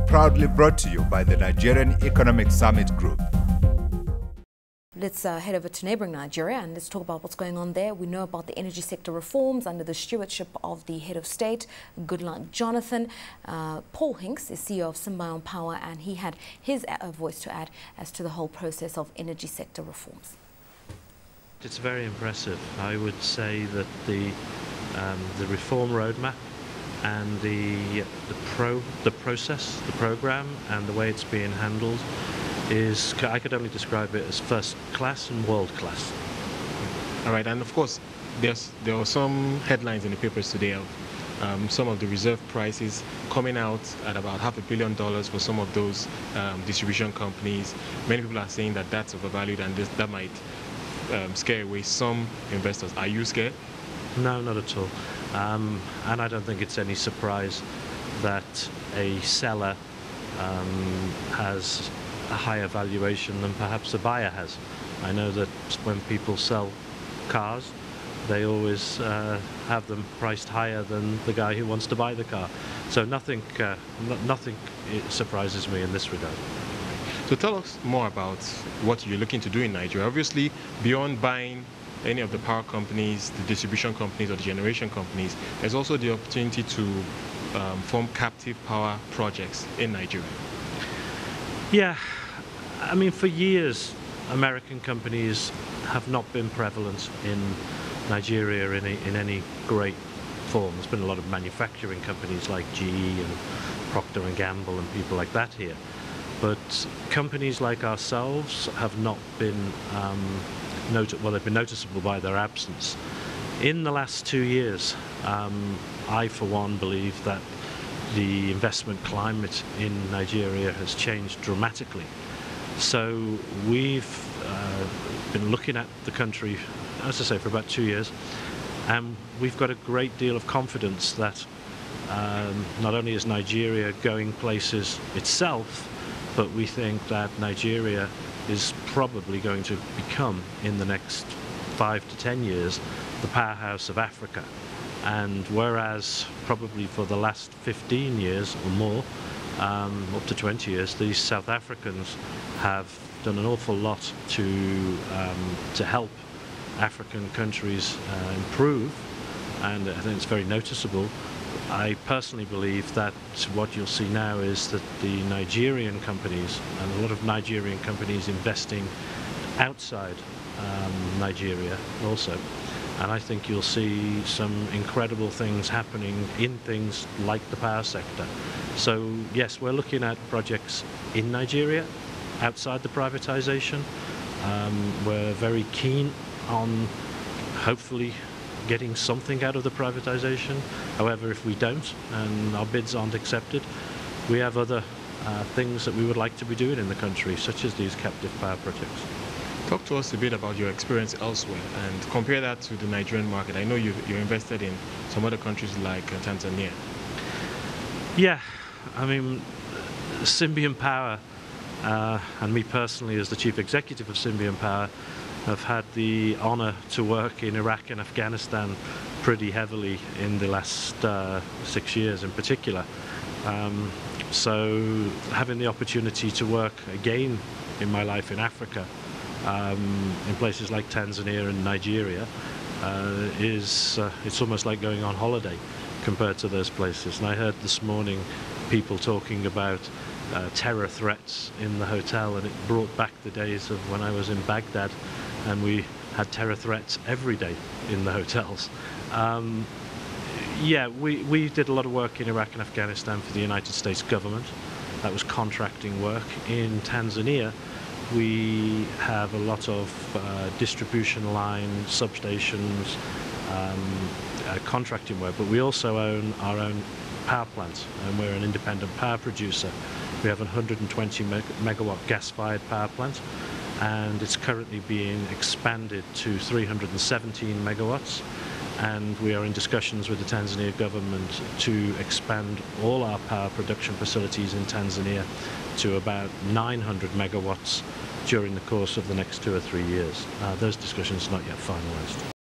proudly brought to you by the Nigerian Economic Summit Group. Let's head over to neighbouring Nigeria and let's talk about what's going on there. We know about the energy sector reforms under the stewardship of the head of state, Goodluck Jonathan. Paul Hinks is CEO of Symbion Power, and he had his voice to add as to the whole process of energy sector reforms. It's very impressive. I would say that the reform roadmap and the process, the program, and the way it's being handled I could only describe it as first class and world class. All right, and of course, there were some headlines in the papers today of some of the reserve prices coming out at about $500 million for some of those distribution companies. Many people are saying that that's overvalued and that might scare away some investors. Are you scared? No, not at all. And I don't think it's any surprise that a seller has a higher valuation than perhaps a buyer has. I know that when people sell cars, they always have them priced higher than the guy who wants to buy the car. So nothing surprises me in this regard. So tell us more about what you're looking to do in Nigeria. Obviously, beyond buying any of the power companies, the distribution companies, or the generation companies, there's also the opportunity to form captive power projects in Nigeria. Yeah, I mean, for years, American companies have not been prevalent in Nigeria in any great form. There's been a lot of manufacturing companies like GE and Procter & Gamble and people like that here. But companies like ourselves have not been, they've been noticeable by their absence. In the last 2 years, I, for one, believe that the investment climate in Nigeria has changed dramatically. So we've been looking at the country, as I say, for about 2 years, and we've got a great deal of confidence that not only is Nigeria going places itself, but we think that Nigeria is probably going to become, in the next 5 to 10 years, the powerhouse of Africa. And whereas probably for the last 15 years or more, up to 20 years, these South Africans have done an awful lot to help African countries improve, and I think it's very noticeable. I personally believe that what you'll see now is that the Nigerian companies, and a lot of Nigerian companies investing outside Nigeria also, and I think you'll see some incredible things happening in things like the power sector. So yes, we're looking at projects in Nigeria, outside the privatization. We're very keen on hopefully getting something out of the privatization. However, if we don't and our bids aren't accepted, we have other things that we would like to be doing in the country, such as these captive power projects. Talk to us a bit about your experience elsewhere and compare that to the Nigerian market. I know you're invested in some other countries like Tanzania. Yeah, I mean, Symbion Power, and me personally as the chief executive of Symbion Power, have had the honor to work in Iraq and Afghanistan pretty heavily in the last 6 years in particular. So having the opportunity to work again in my life in Africa, in places like Tanzania and Nigeria, it's almost like going on holiday compared to those places. And I heard this morning people talking about terror threats in the hotel, and it brought back the days of when I was in Baghdad and we had terror threats every day in the hotels. Yeah, we did a lot of work in Iraq and Afghanistan for the United States government. That was contracting work. In Tanzania, we have a lot of distribution line, substations, contracting work, but we also own our own power plants, and we're an independent power producer. We have a 120 megawatt gas-fired power plant, and it's currently being expanded to 317 megawatts, and we are in discussions with the Tanzania government to expand all our power production facilities in Tanzania to about 900 megawatts during the course of the next 2 or 3 years. Those discussions are not yet finalized.